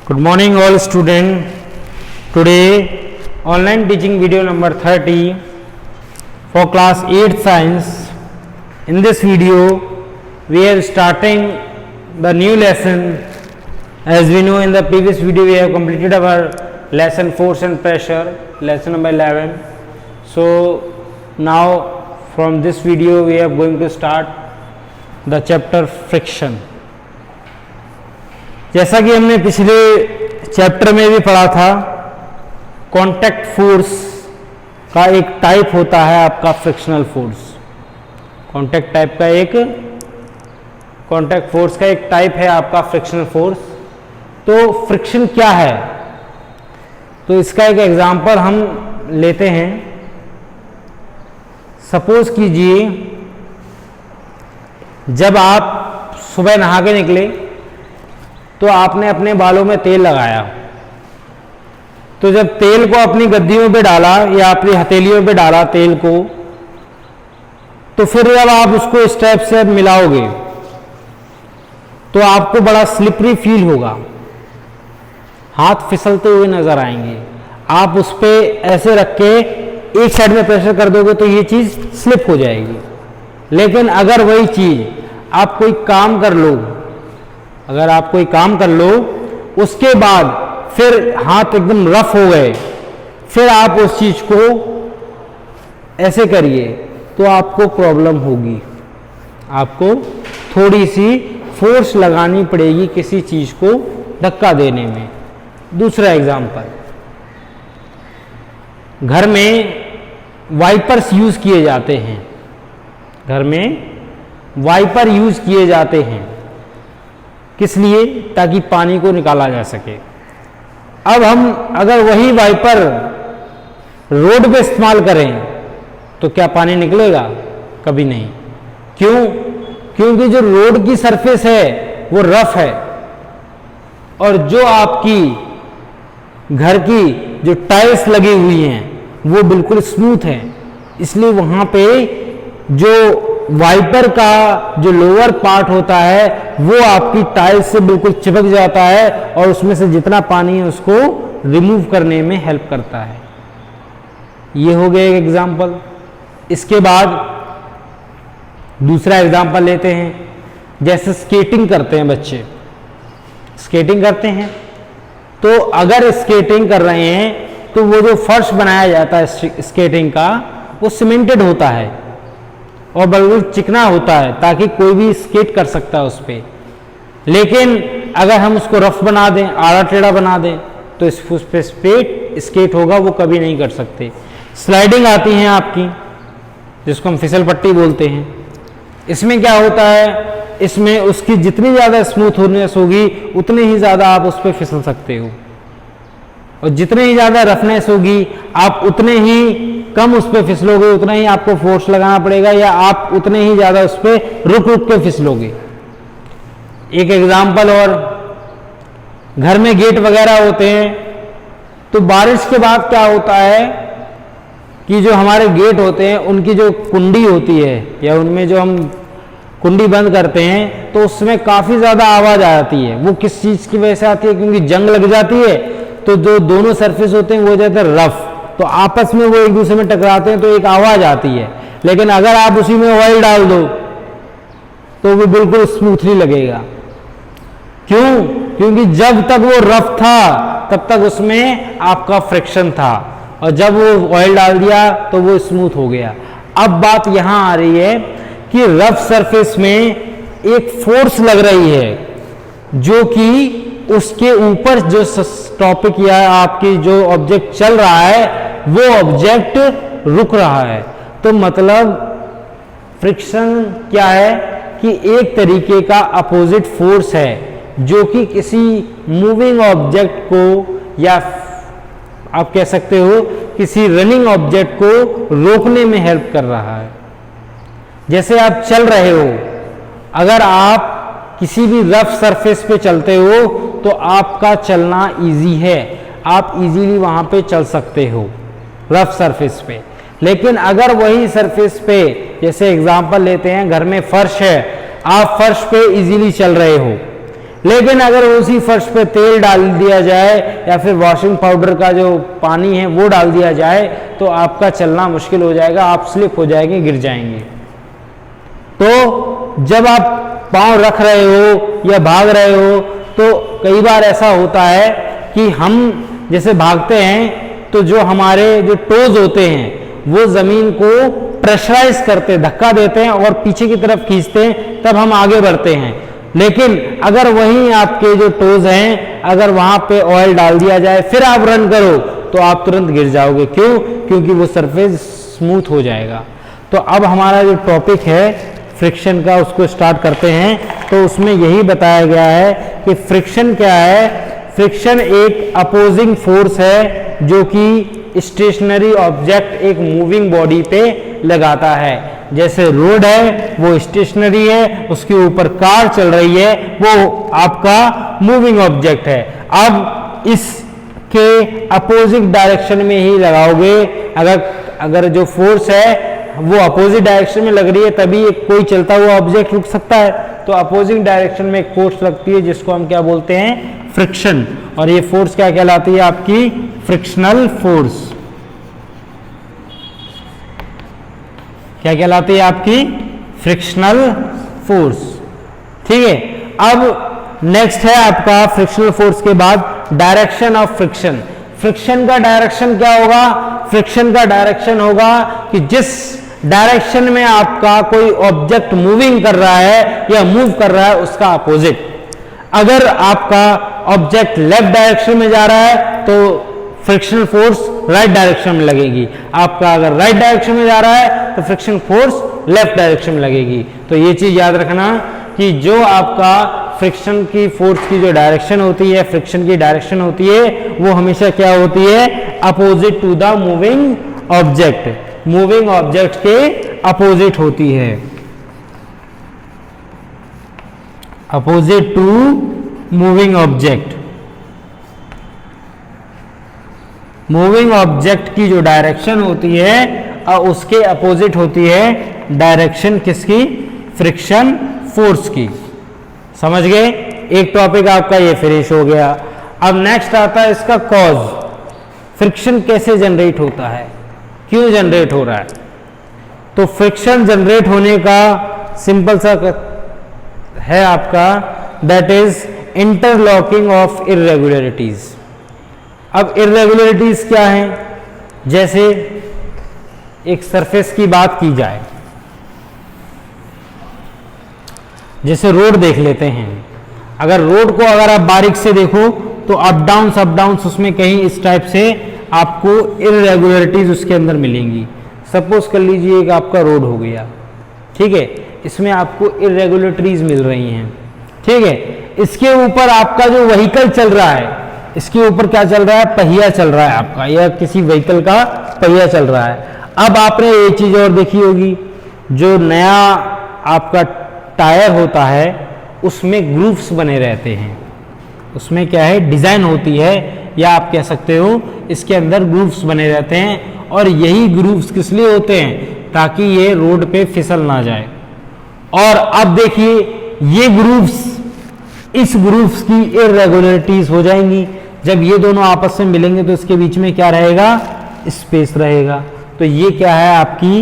Good morning all student. Today online teaching video number 30 for class 8 science. In this video we are starting the new lesson. As we know, in the previous video we have completed our lesson force and pressure, lesson number 11. So now from this video we are going to start the chapter friction. जैसा कि हमने पिछले chapter में भी पढ़ा था, contact force का एक टाइप होता है आपका फ्रिक्शनल फोर्स। कांटेक्ट फोर्स का एक टाइप है आपका फ्रिक्शनल फोर्स। तो फ्रिक्शन क्या है, तो इसका एक एग्जांपल हम लेते हैं। सपोज कीजिए जब आप सुबह नहा के निकले तो आपने अपने बालों में तेल लगाया, तो जब तेल को अपनी गद्दियों पे डाला या अपनी हथेलियों पे डाला तेल को, तो फिर जब आप उसको स्टेप से मिलाओगे तो आपको बड़ा स्लिपरी फील होगा, हाथ फिसलते हुए नजर आएंगे। आप उस पे ऐसे रख के एक साइड में प्रेशर कर दोगे तो ये चीज स्लिप हो जाएगी। लेकिन अगर वही चीज आप कोई काम कर लो, उसके बाद फिर हाथ एकदम रफ हो गए, फिर आप उस चीज को ऐसे करिए तो आपको प्रॉब्लम होगी। आपको थोड़ी सी फोर्स लगानी पड़ेगी किसी चीज को धक्का देने में। दूसरा एग्जांपल, घर में वाइपर्स यूज किए जाते हैं। किस लिए? ताकि पानी को निकाला जा सके। अब हम अगर वही वाइपर रोड पे इस्तेमाल करें तो क्या पानी निकलेगा? कभी नहीं। क्यों? क्योंकि जो रोड की सरफेस है वो रफ है और जो आपकी घर की जो टाइल्स लगी हुई हैं वो बिल्कुल स्मूथ है। इसलिए वहां पे जो वाइपर का जो लोअर पार्ट होता है वो आपकी टाइल्स से बिल्कुल चिपक जाता है और उसमें से जितना पानी है उसको रिमूव करने में हेल्प करता है। ये हो गया एक एग्जांपल। इसके बाद दूसरा एग्जांपल लेते हैं। जैसे स्केटिंग करते हैं बच्चे, तो अगर स्केटिंग कर रहे हैं तो वो जो फर्श बनाया जाता है स्केटिंग का वो सीमेंटेड होता है और बिल्कुल चिकना होता है ताकि कोई भी स्केट कर सकता है उस पर। लेकिन अगर हम उसको रफ बना दें, आड़ा टेढ़ा बना दें, तो इस पे स्केट होगा, वो कभी नहीं कर सकते। स्लाइडिंग आती है आपकी, जिसको हम फिसल पट्टी बोलते हैं। इसमें क्या होता है, इसमें उसकी जितनी ज़्यादा स्मूथनेस होगी उतनी ही ज़्यादा आप उस पर फिसल सकते हो, और जितनी ही ज़्यादा रफनेस होगी आप उतने ही कम उस पर फिसलोगे, उतना ही आपको फोर्स लगाना पड़ेगा, या आप उतने ही ज़्यादा उस पर रुक के फिसलोगे। एक एग्जाम्पल और, घर में गेट वगैरह होते हैं तो बारिश के बाद क्या होता है कि जो हमारे गेट होते हैं उनकी जो कुंडी होती है या उनमें जो हम कुंडी बंद करते हैं तो उसमें काफ़ी ज़्यादा आवाज़ आती है। वो किस चीज़ की वजह से आती है? क्योंकि जंग लग जाती है तो जो दोनों सरफेस होते हैं वो हो जाते हैं रफ, तो आपस में वो एक दूसरे में टकराते हैं तो एक आवाज़ आती है। लेकिन अगर आप उसी में ऑयल डाल दो तो वो बिल्कुल स्मूथली लगेगा। क्यों? क्योंकि जब तक वो रफ था तब तक उसमें आपका फ्रिक्शन था, और जब वो ऑयल डाल दिया तो वो स्मूथ हो गया। अब बात यहां आ रही है कि रफ सरफेस में एक फोर्स लग रही है जो कि उसके ऊपर जो टॉपिक या आपकी जो ऑब्जेक्ट चल रहा है वो ऑब्जेक्ट रुक रहा है। तो मतलब फ्रिक्शन क्या है कि एक तरीके का अपोजिट फोर्स है जो कि किसी मूविंग ऑब्जेक्ट को, या आप कह सकते हो किसी रनिंग ऑब्जेक्ट को रोकने में हेल्प कर रहा है। जैसे आप चल रहे हो, अगर आप किसी भी रफ सरफेस पे चलते हो तो आपका चलना इजी है, आप इजीली वहां पे चल सकते हो रफ सरफेस पे। लेकिन अगर वही सरफेस पे, जैसे एग्जांपल लेते हैं, घर में फर्श है, आप फर्श पे इजीली चल रहे हो, लेकिन अगर उसी फर्श पे तेल डाल दिया जाए या फिर वॉशिंग पाउडर का जो पानी है वो डाल दिया जाए तो आपका चलना मुश्किल हो जाएगा, आप स्लिप हो जाएंगे, गिर जाएंगे। तो जब आप पाँव रख रहे हो या भाग रहे हो तो कई बार ऐसा होता है कि हम जैसे भागते हैं तो जो हमारे जो टोज होते हैं वो ज़मीन को प्रेशराइज करते, धक्का देते हैं और पीछे की तरफ खींचते हैं, तब हम आगे बढ़ते हैं। लेकिन अगर वहीं आपके जो टोज हैं अगर वहां पे ऑयल डाल दिया जाए फिर आप रन करो तो आप तुरंत गिर जाओगे। क्यों? क्योंकि वो सरफेस स्मूथ हो जाएगा। तो अब हमारा जो टॉपिक है फ्रिक्शन का उसको स्टार्ट करते हैं। तो उसमें यही बताया गया है कि फ्रिक्शन क्या है। फ्रिक्शन एक अपोजिंग फोर्स है जो कि स्टेशनरी ऑब्जेक्ट एक मूविंग बॉडी पे लगाता है। जैसे रोड है वो स्टेशनरी है, उसके ऊपर कार चल रही है, वो आपका मूविंग ऑब्जेक्ट है। अब इसके अपोजिट डायरेक्शन में ही लगाओगे। अगर जो फोर्स है वो अपोजिट डायरेक्शन में लग रही है तभी कोई चलता हुआ ऑब्जेक्ट रुक सकता है। तो अपोजिट डायरेक्शन में एक फोर्स लगती है जिसको हम क्या बोलते हैं? फ्रिक्शन। और ये फोर्स क्या कहलाती है? आपकी फ्रिक्शनल फोर्स। क्या कहलाती है? आपकी फ्रिक्शनल फोर्स। ठीक है। अब नेक्स्ट है आपका फ्रिक्शनल फोर्स के बाद डायरेक्शन ऑफ फ्रिक्शन। फ्रिक्शन का डायरेक्शन क्या होगा? फ्रिक्शन का डायरेक्शन होगा कि जिस डायरेक्शन में आपका कोई ऑब्जेक्ट मूविंग कर रहा है या मूव कर रहा है उसका अपोजिट। अगर आपका ऑब्जेक्ट लेफ्ट डायरेक्शन में जा रहा है तो फ्रिक्शनल फोर्स राइट डायरेक्शन में लगेगी। आपका अगर राइट डायरेक्शन में जा रहा है तो फ्रिक्शन फोर्स लेफ्ट डायरेक्शन में लगेगी। तो ये चीज याद रखना कि जो आपका फ्रिक्शन की फोर्स की जो डायरेक्शन होती है, फ्रिक्शन की डायरेक्शन होती है, वो हमेशा क्या होती है? Opposite to the moving object. Moving object के अपोजिट होती है, opposite to moving object. Moving object की जो डायरेक्शन होती है उसके अपोजिट होती है डायरेक्शन किसकी? फ्रिक्शन फोर्स की। समझ गए? एक टॉपिक आपका ये फिनिश हो गया। अब नेक्स्ट आता है इसका कॉज। फ्रिक्शन कैसे जनरेट होता है, क्यों जनरेट हो रहा है? तो फ्रिक्शन जनरेट होने का सिंपल सा है आपका, दैट इज इंटरलॉकिंग ऑफ इर्रेगुलरिटीज। अब इर्रेगुलरिटीज क्या है? जैसे एक सरफेस की बात की जाए, जैसे रोड देख लेते हैं। अगर रोड को अगर आप बारीक से देखो तो अप डाउन्स उसमें कहीं इस टाइप से आपको इर्रेगुलरिटीज उसके अंदर मिलेंगी। सपोज कर लीजिए एक आपका रोड हो गया, ठीक है, इसमें आपको इर्रेगुलरिटीज मिल रही हैं, ठीक है। इसके ऊपर आपका जो व्हीकल चल रहा है, इसके ऊपर क्या चल रहा है? पहिया चल रहा है आपका, या किसी व्हीकल का पहिया चल रहा है। अब आपने ये चीज और देखी होगी, जो नया आपका टायर होता है उसमें ग्रूव्स बने रहते हैं, उसमें क्या है? डिजाइन होती है, या आप कह सकते हो इसके अंदर ग्रूव्स बने रहते हैं। और यही ग्रूव्स किस लिए होते हैं? ताकि ये रोड पे फिसल ना जाए। और अब देखिए ये ग्रूव्स, इस ग्रूव्स की इर्रेगुलरिटीज हो जाएंगी। जब ये दोनों आपस में मिलेंगे तो इसके बीच में क्या रहेगा? स्पेस रहेगा। तो ये क्या है? आपकी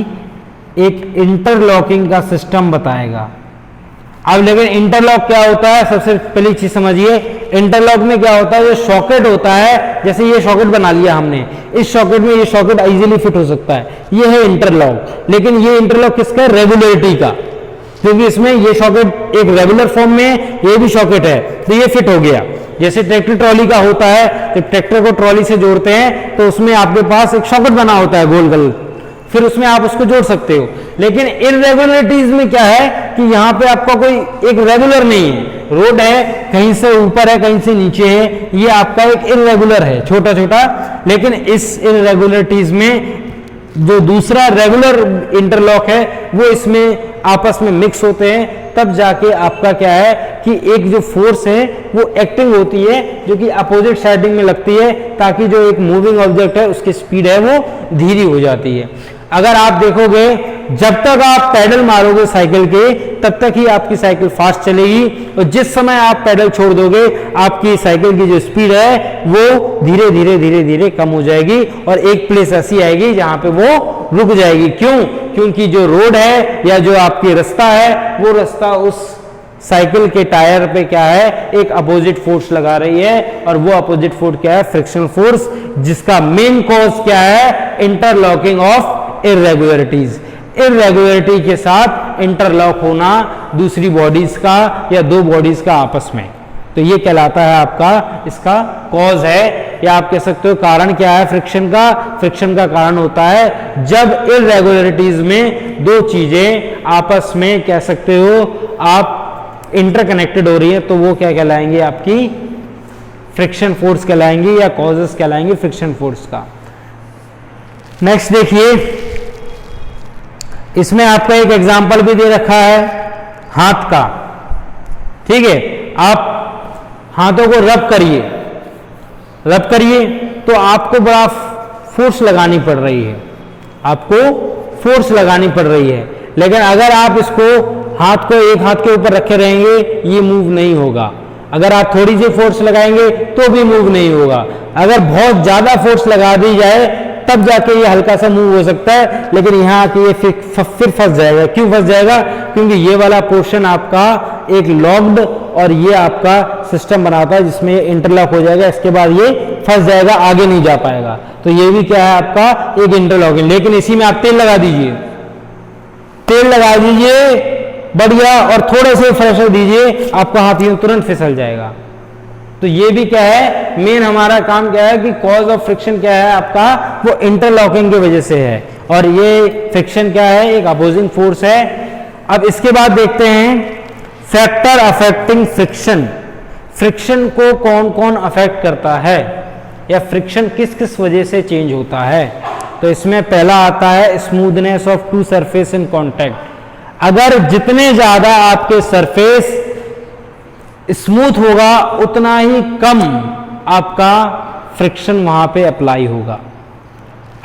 एक इंटरलॉकिंग का सिस्टम बताएगा। अब लेकिन इंटरलॉक क्या होता है? सबसे पहली चीज समझिए, इंटरलॉक में क्या होता है? जो सॉकेट होता है, जैसे ये सॉकेट बना लिया हमने, इस सॉकेट में ये सॉकेट इजीली फिट हो सकता है, ये है इंटरलॉक। लेकिन ये इंटरलॉक किसका? रेगुलरिटी का, क्योंकि इसमें ये सॉकेट एक रेगुलर फॉर्म में, ये भी सॉकेट है, तो ये फिट हो गया। जैसे ट्रैक्टर ट्रॉली का होता है, जब ट्रैक्टर को ट्रॉली से जोड़ते हैं तो उसमें आपके पास एक सॉकेट बना होता है गोल गोल, फिर उसमें आप उसको जोड़ सकते हो। लेकिन इर्रेगुलरिटीज में क्या है कि यहाँ पे आपका कोई एक रेगुलर नहीं है, रोड है, कहीं से ऊपर है, कहीं से नीचे है, ये आपका एक इर्रेगुलर है, छोटा छोटा। लेकिन इस इर्रेगुलरिटीज में जो दूसरा रेगुलर इंटरलॉक है वो इसमें आपस में मिक्स होते हैं, तब जाके आपका क्या है कि एक जो फोर्स है वो एक्टिंग होती है, जो कि अपोजिट साइडिंग में लगती है, ताकि जो एक मूविंग ऑब्जेक्ट है उसकी स्पीड है वो धीरे हो जाती है। अगर आप देखोगे जब तक आप पैडल मारोगे साइकिल के तब तक ही आपकी साइकिल फास्ट चलेगी, और जिस समय आप पैडल छोड़ दोगे आपकी साइकिल की जो स्पीड है वो धीरे धीरे धीरे धीरे कम हो जाएगी और एक प्लेस ऐसी आएगी जहां पे वो रुक जाएगी। क्यों? क्योंकि जो रोड है या जो आपकी रास्ता है वो रास्ता उस साइकिल के टायर पे क्या है, एक अपोजिट फोर्स लगा रही है, और वो अपोजिट फोर्स क्या है, फ्रिक्शनल फोर्स, जिसका मेन कॉज क्या है, इंटरलॉकिंग ऑफ इर्रेगुलरिटीज। इर्रेगुलरिटी के साथ इंटरलॉक होना दूसरी बॉडीज का या दो बॉडीज का आपस में, तो ये कहलाता है आपका इसका कॉज है, या आप कह सकते हो कारण क्या है फ्रिक्शन का। फ्रिक्शन का कारण होता है जब इर्रेगुलरिटीज में दो चीजें आपस में कह सकते हो आप इंटरकनेक्टेड हो रही है, तो वो क्या कहलाएंगे, आपकी फ्रिक्शन फोर्स कहलाएंगी या कॉजेस कहलाएंगे फ्रिक्शन फोर्स का। नेक्स्ट देखिए, इसमें आपका एक एग्जांपल भी दे रखा है हाथ का। ठीक है, आप हाथों को रब करिए तो आपको बड़ा फोर्स लगानी पड़ रही है, आपको फोर्स लगानी पड़ रही है, लेकिन अगर आप इसको हाथ को एक हाथ के ऊपर रखे रहेंगे ये मूव नहीं होगा। अगर आप थोड़ी सी फोर्स लगाएंगे तो भी मूव नहीं होगा। अगर बहुत ज्यादा फोर्स लगा दी जाए तब जाके ये हल्का सा मूव हो सकता है, लेकिन यहाँ आके ये फिर फंस जाएगा। क्यों फंस जाएगा? क्योंकि ये वाला पोर्शन आपका एक लॉक्ड और ये आपका सिस्टम बनाता है जिसमें इंटरलॉक हो जाएगा, इसके बाद ये फंस जाएगा, आगे नहीं जा पाएगा। तो ये भी क्या है आपका एक इंटरलॉकिंग। लेकिन इसी में आप तेल लगा दीजिए, तेल लगा दीजिए बढ़िया, और थोड़े से प्रेशर दीजिए, आपका हाथ यूं तुरंत फिसल जाएगा। तो ये भी क्या है, मेन हमारा काम क्या है कि कॉज ऑफ फ्रिक्शन क्या है आपका, वो इंटरलॉकिंग की वजह से है, और ये फ्रिक्शन क्या है, एक अपोजिंग फोर्स है। अब इसके बाद देखते हैं फैक्टर अफेक्टिंग फ्रिक्शन। फ्रिक्शन को कौन कौन अफेक्ट करता है, या फ्रिक्शन किस किस वजह से चेंज होता है। तो इसमें पहला आता है smoothness of two surface in contact. अगर जितने ज्यादा आपके सरफेस स्मूथ होगा उतना ही कम आपका फ्रिक्शन वहां पे अप्लाई होगा।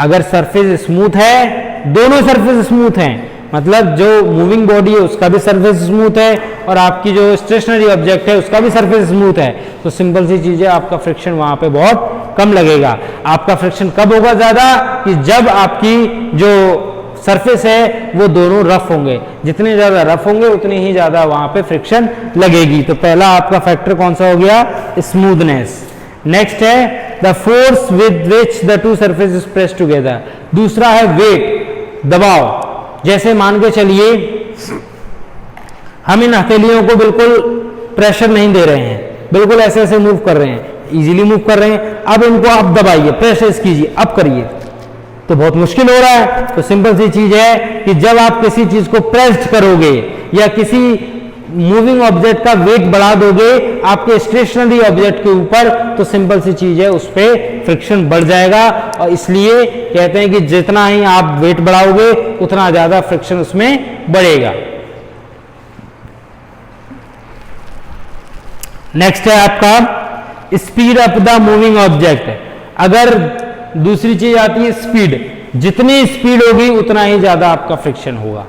अगर सरफेस स्मूथ है, दोनों सरफेस स्मूथ हैं, मतलब जो मूविंग बॉडी है उसका भी सरफेस स्मूथ है और आपकी जो स्टेशनरी ऑब्जेक्ट है उसका भी सरफेस स्मूथ है, तो सिंपल सी चीज है आपका फ्रिक्शन वहां पे बहुत कम लगेगा। आपका फ्रिक्शन कब होगा ज्यादा, कि जब आपकी जो सरफेस है वो दोनों रफ होंगे। जितने ज्यादा रफ होंगे उतनी ही ज्यादा वहां पे फ्रिक्शन लगेगी। तो पहला आपका फैक्टर कौन सा हो गया, स्मूथनेस। नेक्स्ट है the force with which the two surface is press together. दूसरा है वेट, दबाव। जैसे मान के चलिए हम इन हथेलियों को बिल्कुल प्रेशर नहीं दे रहे हैं, बिल्कुल ऐसे ऐसे मूव कर रहे हैं, इजीली मूव कर रहे हैं। अब इनको आप दबाइए, प्रेशर कीजिए, अब करिए, तो बहुत मुश्किल हो रहा है। तो सिंपल सी चीज है कि जब आप किसी चीज को प्रेस्ड करोगे या किसी मूविंग ऑब्जेक्ट का वेट बढ़ा दोगे आपके स्टेशनरी ऑब्जेक्ट के ऊपर, तो सिंपल सी चीज है उस पर फ्रिक्शन बढ़ जाएगा। और इसलिए कहते हैं कि जितना ही आप वेट बढ़ाओगे उतना ज्यादा फ्रिक्शन उसमें बढ़ेगा। नेक्स्ट है आपका speed up the moving object. अगर दूसरी चीज आती है स्पीड, जितनी स्पीड होगी उतना ही ज्यादा आपका फ्रिक्शन होगा।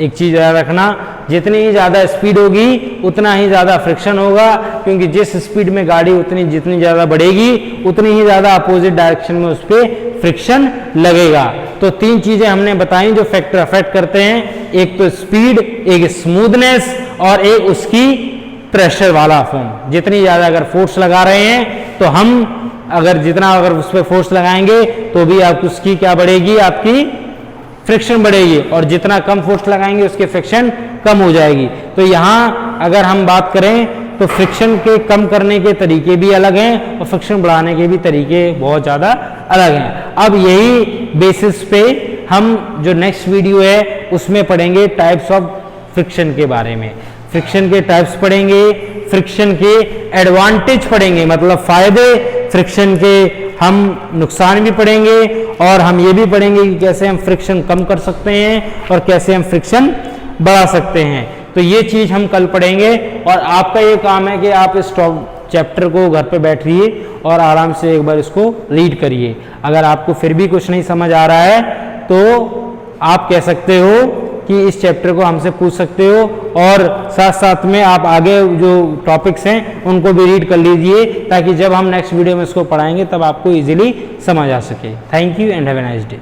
एक चीज याद रखना, जितनी ही ज्यादा स्पीड होगी उतना ही ज्यादा फ्रिक्शन होगा, क्योंकि जिस स्पीड में गाड़ी जितनी ज्यादा बढ़ेगी उतनी ही ज्यादा अपोजिट डायरेक्शन में उस पर फ्रिक्शन लगेगा। तो तीन चीजें हमने बताई जो फैक्टर अफेक्ट करते हैं, एक तो स्पीड, एक स्मूथनेस और एक उसकी प्रेशर वाला फॉर्म। जितनी ज्यादा अगर फोर्स लगा रहे हैं तो हम अगर उस पर फोर्स लगाएंगे तो भी आपकी उसकी क्या बढ़ेगी, आपकी फ्रिक्शन बढ़ेगी, और जितना कम फोर्स लगाएंगे उसकी फ्रिक्शन कम हो जाएगी। तो यहाँ अगर हम बात करें तो फ्रिक्शन के कम करने के तरीके भी अलग हैं और फ्रिक्शन बढ़ाने के भी तरीके बहुत ज़्यादा अलग हैं। अब यही बेसिस पे हम जो नेक्स्ट वीडियो है उसमें पढ़ेंगे टाइप्स ऑफ फ्रिक्शन के बारे में। फ्रिक्शन के टाइप्स पढ़ेंगे, फ्रिक्शन के एडवांटेज पढ़ेंगे, मतलब फायदे, फ्रिक्शन के हम नुकसान भी पढ़ेंगे, और हम ये भी पढ़ेंगे कि कैसे हम फ्रिक्शन कम कर सकते हैं और कैसे हम फ्रिक्शन बढ़ा सकते हैं। तो ये चीज हम कल पढ़ेंगे, और आपका ये काम है कि आप इस चैप्टर को घर पे बैठिए और आराम से एक बार इसको रीड करिए। अगर आपको फिर भी कुछ नहीं समझ आ रहा है तो आप कह सकते हो कि इस चैप्टर को हमसे पूछ सकते हो, और साथ साथ में आप आगे जो टॉपिक्स हैं उनको भी रीड कर लीजिए, ताकि जब हम नेक्स्ट वीडियो में इसको पढ़ाएंगे तब आपको इजीली समझ आ सके। Thank you and have a nice day.